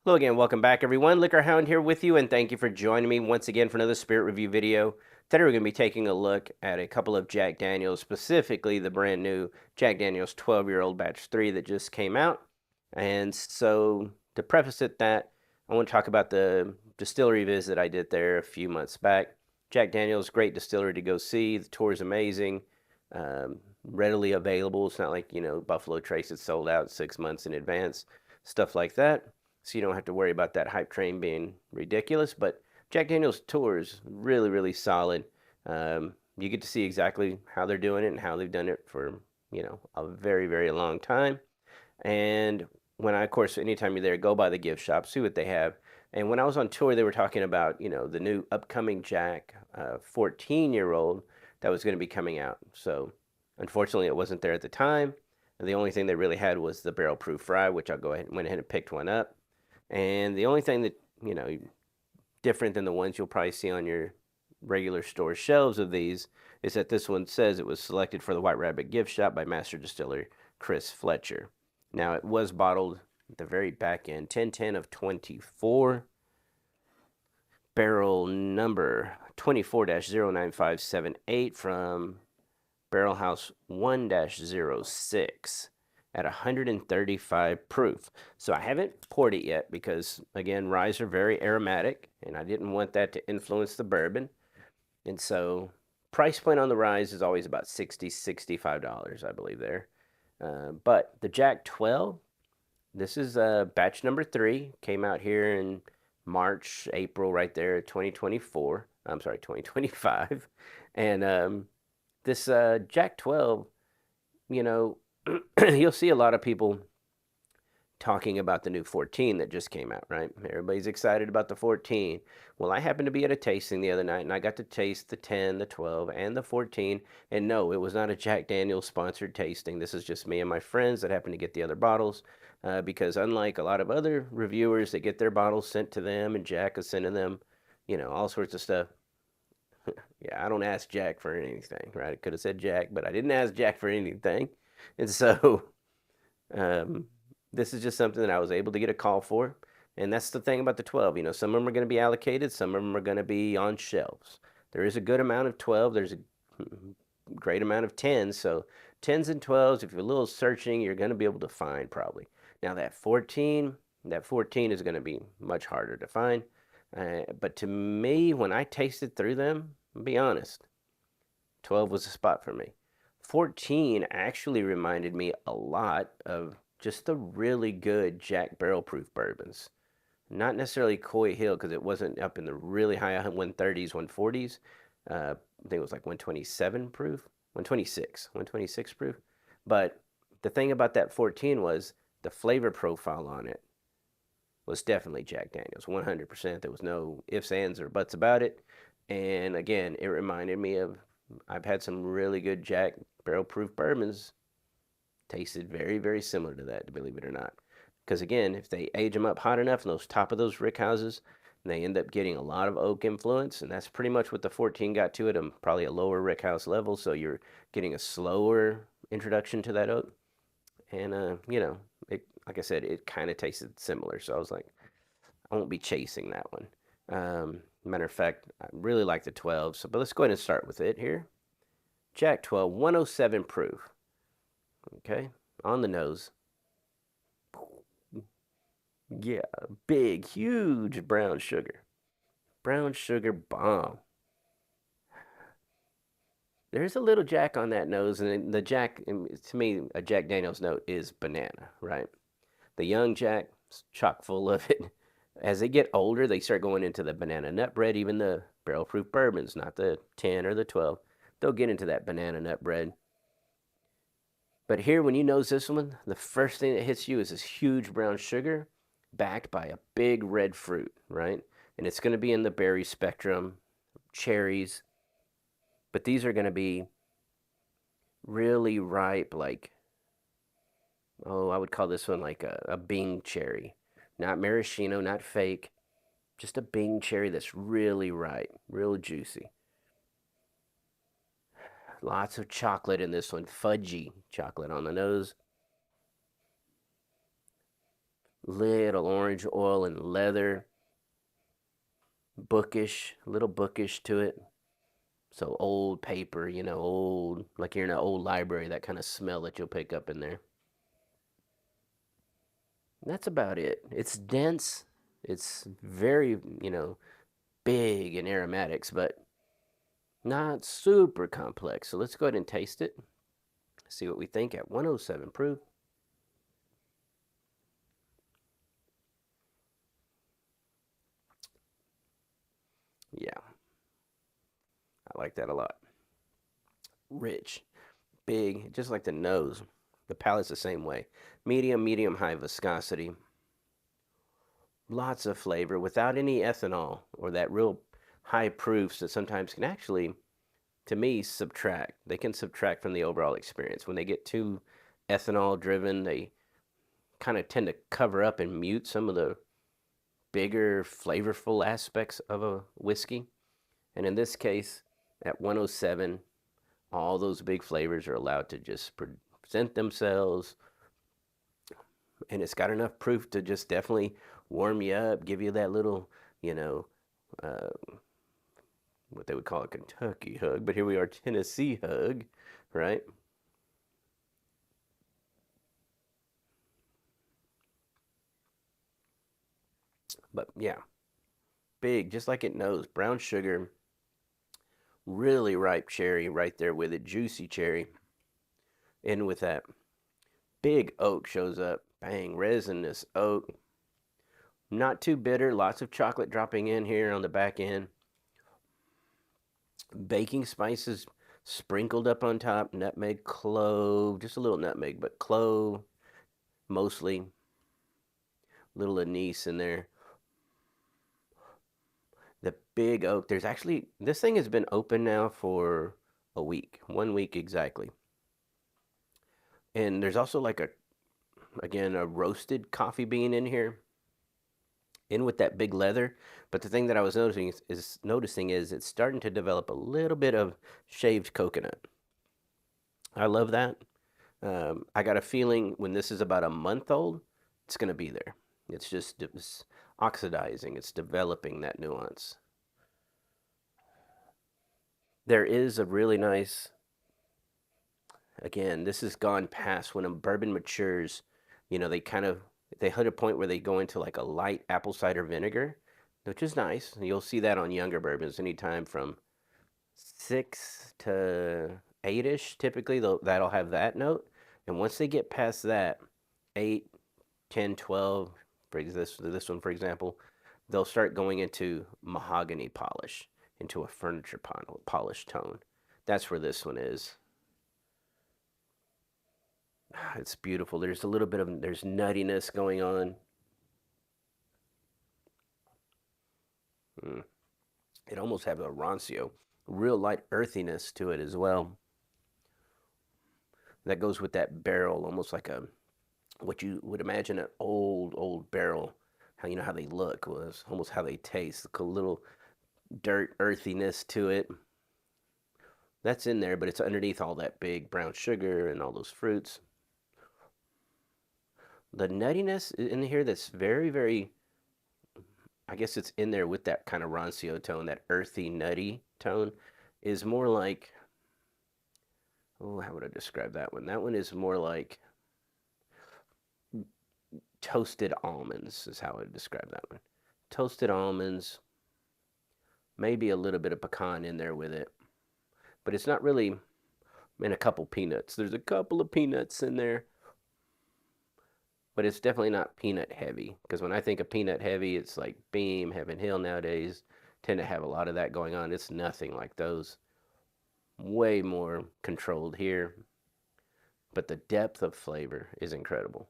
Hello again, welcome back everyone. LiquorHound here with you, and thank you for joining me once again for another spirit review video. Today we're going to be taking a look at a couple of Jack Daniels, specifically the brand new Jack Daniels 12-year-old batch 3 that just came out. And so to preface it that, I want to talk about the distillery visit I did there a few months back. Jack Daniels, great distillery to go see. The tour is amazing, readily available. It's not like, Buffalo Trace is sold out 6 months in advance, stuff like that. So you don't have to worry about that hype train being ridiculous. But Jack Daniel's tour is really, really solid. You get to see exactly how they're doing it and how they've done it for, a very, very long time. And when of course, anytime you're there, go by the gift shop, see what they have. And when I was on tour, they were talking about, the new upcoming Jack 14-year-old that was going to be coming out. So unfortunately, it wasn't there at the time. And the only thing they really had was the barrel proof rye, which I'll go ahead and went ahead and picked one up. And the only thing that, different than the ones you'll probably see on your regular store shelves of these is that this one says it was selected for the White Rabbit gift shop by master distiller Chris Fletcher. Now, it was bottled at the very back end, 1010 of 24, barrel number 24-09578 from Barrel House 1-06 at 135 proof. So I haven't poured it yet because, again, ryes are very aromatic, and I didn't want that to influence the bourbon. And so price point on the ryes is always about $60, $65, I believe there. But the Jack 12, this is batch number 3, came out here in March, April, right there, 2024. I'm sorry, 2025. And this Jack 12, you'll see a lot of people talking about the new 14 that just came out, right? Everybody's excited about the 14. Well, I happened to be at a tasting the other night, and I got to taste the 10, the 12, and the 14. And no, it was not a Jack Daniel's sponsored tasting. This is just me and my friends that happened to get the other bottles. Because unlike a lot of other reviewers that get their bottles sent to them, and Jack is sending them, all sorts of stuff. Yeah, I don't ask Jack for anything, right? I could have said Jack, but I didn't ask Jack for anything. And so um, this is just something that I was able to get a call for. And that's the thing about the 12. Some of them are going to be allocated, some of them are going to be on shelves. There is a good amount of 12, there's a great amount of 10s. So 10s and 12s, if you're a little searching, you're going to be able to find probably. Now that 14 is going to be much harder to find. But to me, when I tasted through them, I'll be honest, 12 was a spot for me. 14 actually reminded me a lot of just the really good Jack barrel proof bourbons. Not necessarily Coy Hill because it wasn't up in the really high 130s, 140s. I think it was like 127 proof, 126 proof. But the thing about that 14 was the flavor profile on it was definitely Jack Daniels, 100%. There was no ifs, ands, or buts about it. And again, it reminded me of, I've had some really good Jack barrel proof bourbons, tasted very, very similar to that, believe it or not. Because again, if they age them up hot enough in those top of those rick houses, they end up getting a lot of oak influence, and that's pretty much what the 14 got to it, probably a lower rick house level, so you're getting a slower introduction to that oak. And, like I said, it kind of tasted similar, so I was like, I won't be chasing that one. Matter of fact, I really like the 12, but let's go ahead and start with it here. Jack 12, 107 proof. Okay, on the nose. Yeah, big, huge brown sugar. Brown sugar bomb. There's a little Jack on that nose, and the Jack, to me, a Jack Daniels note is banana, right? The young Jack, chock full of it. As they get older, they start going into the banana nut bread, even the barrel proof bourbons, not the 10 or the 12. They'll get into that banana nut bread. But here, when you nose this one, the first thing that hits you is this huge brown sugar backed by a big red fruit, right? And it's going to be in the berry spectrum, cherries. But these are going to be really ripe, like, oh, I would call this one like a Bing cherry. Not maraschino, not fake. Just a Bing cherry that's really ripe, real juicy. Lots of chocolate in this one, fudgy chocolate on the nose. Little orange oil and leather, bookish, a little bookish to it. So old paper, you know, old, like you're in an old library, that kind of smell that you'll pick up in there. That's about it. It's dense. It's very, you know, big in aromatics, but not super complex. So let's go ahead and taste it. See what we think at 107 proof. Yeah, I like that a lot. Rich, big, just like the nose. The palate's the same way. Medium high viscosity. Lots of flavor without any ethanol or that real high proofs that sometimes can actually, to me, subtract. They can subtract from the overall experience. When they get too ethanol driven, they kind of tend to cover up and mute some of the bigger flavorful aspects of a whiskey. And in this case, at 107, all those big flavors are allowed to just present themselves. And it's got enough proof to just definitely warm you up, give you that little, you know, uh, what they would call a Kentucky hug, but here we are, Tennessee hug, right? But yeah, big, just like it knows. Brown sugar, really ripe cherry right there with it, juicy cherry. And with that, big oak shows up. Bang, resinous oak. Not too bitter, lots of chocolate dropping in here on the back end. Baking spices sprinkled up on top, nutmeg, clove, just a little nutmeg, but clove mostly. Little anise in there. The big oak. There's actually, this thing has been open now for a week, 1 week exactly. And there's also like a, again, a roasted coffee bean in here, in with that big leather. But the thing that I was noticing is it's starting to develop a little bit of shaved coconut. I love that. I got a feeling when this is about a month old, it's going to be there. It's oxidizing. It's developing that nuance. There is a really nice, again, this has gone past when a bourbon matures, you know, they hit a point where they go into like a light apple cider vinegar, which is nice. You'll see that on younger bourbons anytime from 6 to 8ish. Typically, that'll have that note. And once they get past that, 8, 10, 12, for this one, for example, they'll start going into mahogany polish, into a furniture polish tone. That's where this one is. It's beautiful. There's a little bit of there's nuttiness going on. Mm. It almost has a rancio, real light earthiness to it as well. That goes with that barrel, almost like a what you would imagine an old barrel. How you know how they look was almost how they taste. A little dirt earthiness to it. That's in there, but it's underneath all that big brown sugar and all those fruits. The nuttiness in here that's very, I guess it's in there with that kind of rancio tone, that earthy, nutty tone, is more like, oh, how would I describe that one? That one is more like toasted almonds, is how I would describe that one. Toasted almonds, maybe a little bit of pecan in there with it, but it's not really, and a couple peanuts. There's a couple of peanuts in there, but it's definitely not peanut heavy. Because when I think of peanut heavy, it's like Beam, Heaven Hill nowadays tend to have a lot of that going on. It's nothing like those. Way more controlled here, but the depth of flavor is incredible.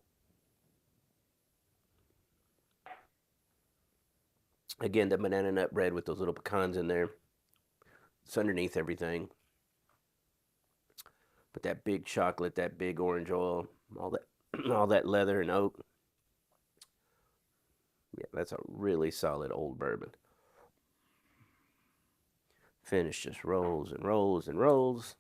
Again, the banana nut bread with those little pecans in there. It's underneath everything. But that big chocolate, that big orange oil, all that all that leather and oak. Yeah, that's a really solid old bourbon. Finish just rolls and rolls and rolls.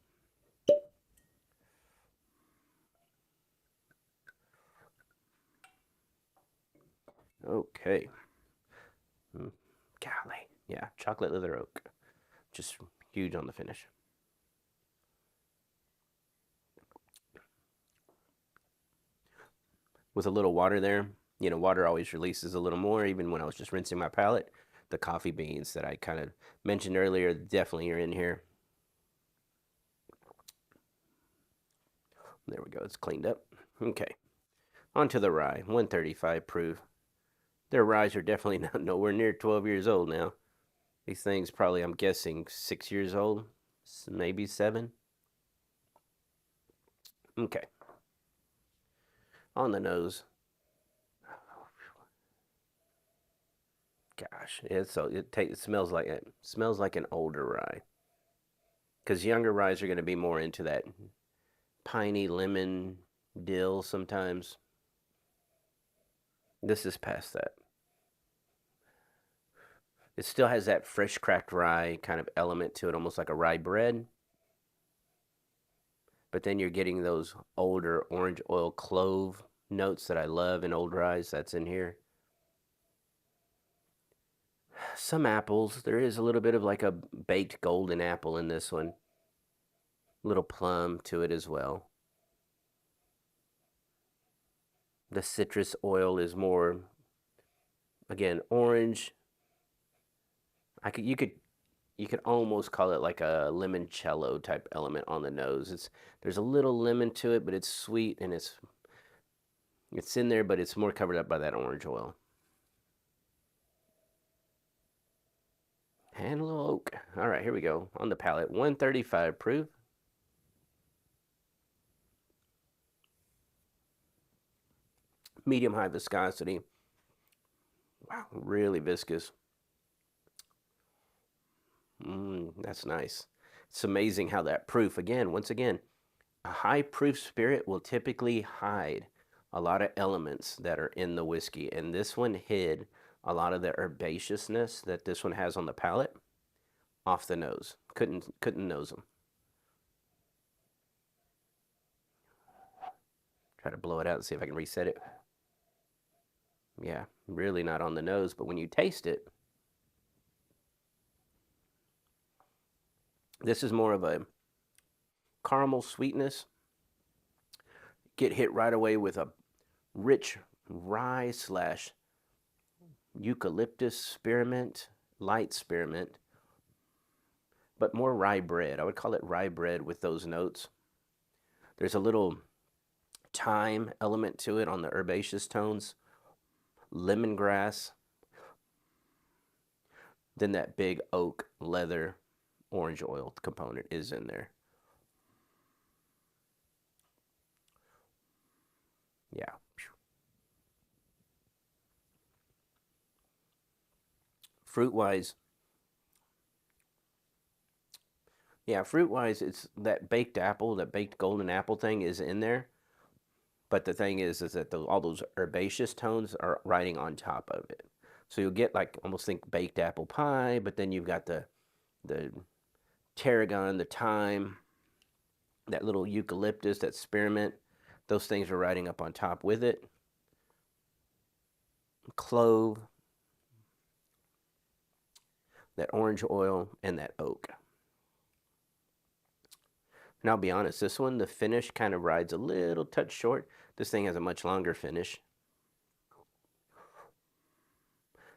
Okay. Golly. Yeah, chocolate leather oak. Just huge on the finish. With a little water there, you know, water always releases a little more, even when I was just rinsing my palate. The coffee beans that I kind of mentioned earlier definitely are in here. There we go. It's cleaned up. Okay. On to the rye. 135 proof. Their ryes are definitely not nowhere near 12 years old now. These things probably, I'm guessing, 6 years old, maybe 7. Okay. On the nose. Gosh, it smells like an older rye. Because younger ryes are going to be more into that piney lemon dill sometimes. This is past that. It still has that fresh cracked rye kind of element to it, almost like a rye bread. But then you're getting those older orange oil clove notes that I love in old ryes. That's in here. Some apples. There is a little bit of like a baked golden apple in this one. Little plum to it as well. The citrus oil is more, again, orange. You could almost call it like a limoncello type element on the nose. There's a little lemon to it, but it's sweet and it's in there, but it's more covered up by that orange oil. And a little oak. All right, here we go. On the palate, 135 proof. Medium high viscosity. Wow, really viscous. That's nice. It's amazing how that proof, again, once again, a high proof spirit will typically hide a lot of elements that are in the whiskey. And this one hid a lot of the herbaceousness that this one has on the palate off the nose. Couldn't nose them. Try to blow it out and see if I can reset it. Yeah, really not on the nose, but when you taste it, this is more of a caramel sweetness. Get hit right away with a rich rye slash eucalyptus spearmint, light spearmint, but more rye bread. I would call it rye bread with those notes. There's a little thyme element to it on the herbaceous tones, lemongrass, then that big oak leather orange oil component is in there. Yeah. Fruit-wise, it's that baked apple, that baked golden apple thing is in there. But the thing is that all those herbaceous tones are riding on top of it. So you'll get like almost think baked apple pie, but then you've got the tarragon, the thyme, that little eucalyptus, that spearmint. Those things are riding up on top with it. Clove, that orange oil, and that oak. And I'll be honest, this one, the finish kind of rides a little touch short. This thing has a much longer finish.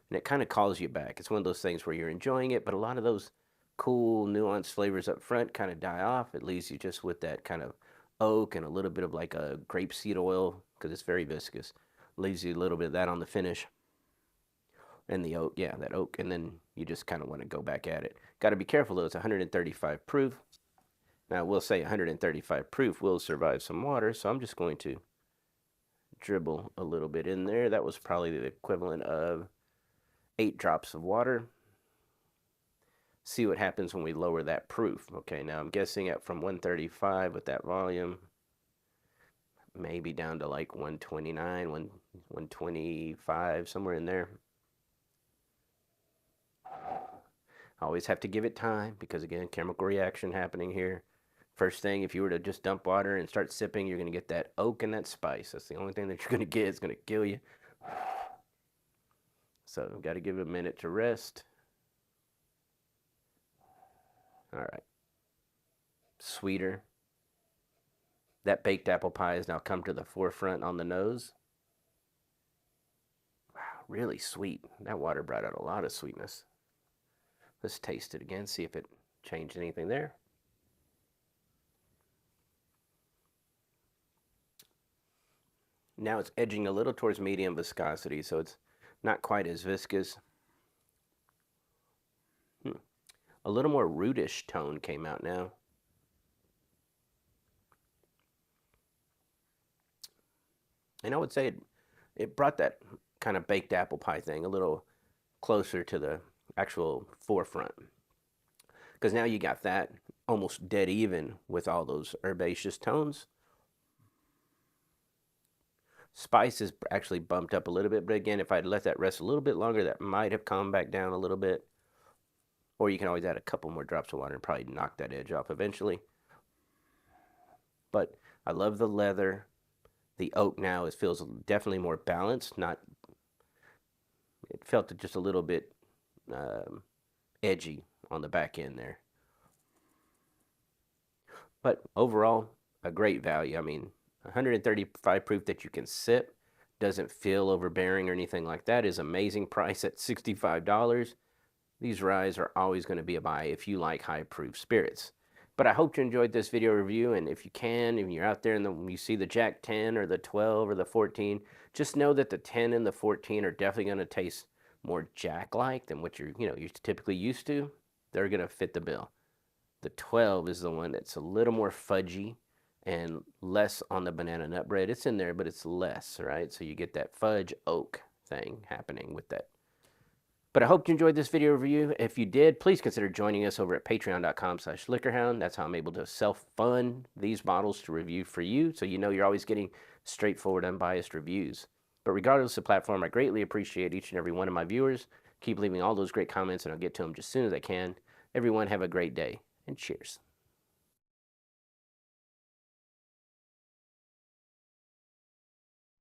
And it kind of calls you back. It's one of those things where you're enjoying it, but a lot of those cool, nuanced flavors up front kind of die off. It leaves you just with that kind of oak and a little bit of like a grapeseed oil, because it's very viscous. Leaves you a little bit of that on the finish. And the oak, yeah, that oak. And then you just kind of want to go back at it. Got to be careful though, it's 135 proof. Now, we'll say 135 proof will survive some water, so I'm just going to dribble a little bit in there. That was probably the equivalent of 8 drops of water. See what happens when we lower that proof. Okay, now I'm guessing at from 135 with that volume, maybe down to like 129, 125, somewhere in there. I always have to give it time because, again, chemical reaction happening here. First thing, if you were to just dump water and start sipping, you're going to get that oak and that spice. That's the only thing that you're going to get. It's going to kill you. So I've got to give it a minute to rest. All right. Sweeter. That baked apple pie has now come to the forefront on the nose. Wow, really sweet. That water brought out a lot of sweetness. Let's taste it again, see if it changed anything there. Now it's edging a little towards medium viscosity, so it's not quite as viscous. A little more rootish tone came out now. And I would say it brought that kind of baked apple pie thing a little closer to the actual forefront. Because now you got that almost dead even with all those herbaceous tones. Spice is actually bumped up a little bit, but again, if I'd let that rest a little bit longer, that might have calmed back down a little bit. Or you can always add a couple more drops of water and probably knock that edge off eventually. But I love the leather. The oak now feels definitely more balanced. It felt just a little bit edgy on the back end there. But overall, a great value. I mean, 135 proof that you can sip, doesn't feel overbearing or anything like that, is amazing price at $65. These ryes are always going to be a buy if you like high proof spirits. But I hope you enjoyed this video review, and if you can, if you're out there and you see the Jack 10 or the 12 or the 14, just know that the 10 and the 14 are definitely going to taste more Jack-like than what you're typically used to. They're going to fit the bill. The 12 is the one that's a little more fudgy and less on the banana nut bread. It's in there, but it's less, right? So you get that fudge oak thing happening with that. But I hope you enjoyed this video review. If you did, please consider joining us over at patreon.com/LiquorHound. That's how I'm able to self-fund these bottles to review for you, so you know you're always getting straightforward, unbiased reviews. But regardless of platform, I greatly appreciate each and every one of my viewers. Keep leaving all those great comments, and I'll get to them just as soon as I can. Everyone have a great day, and cheers.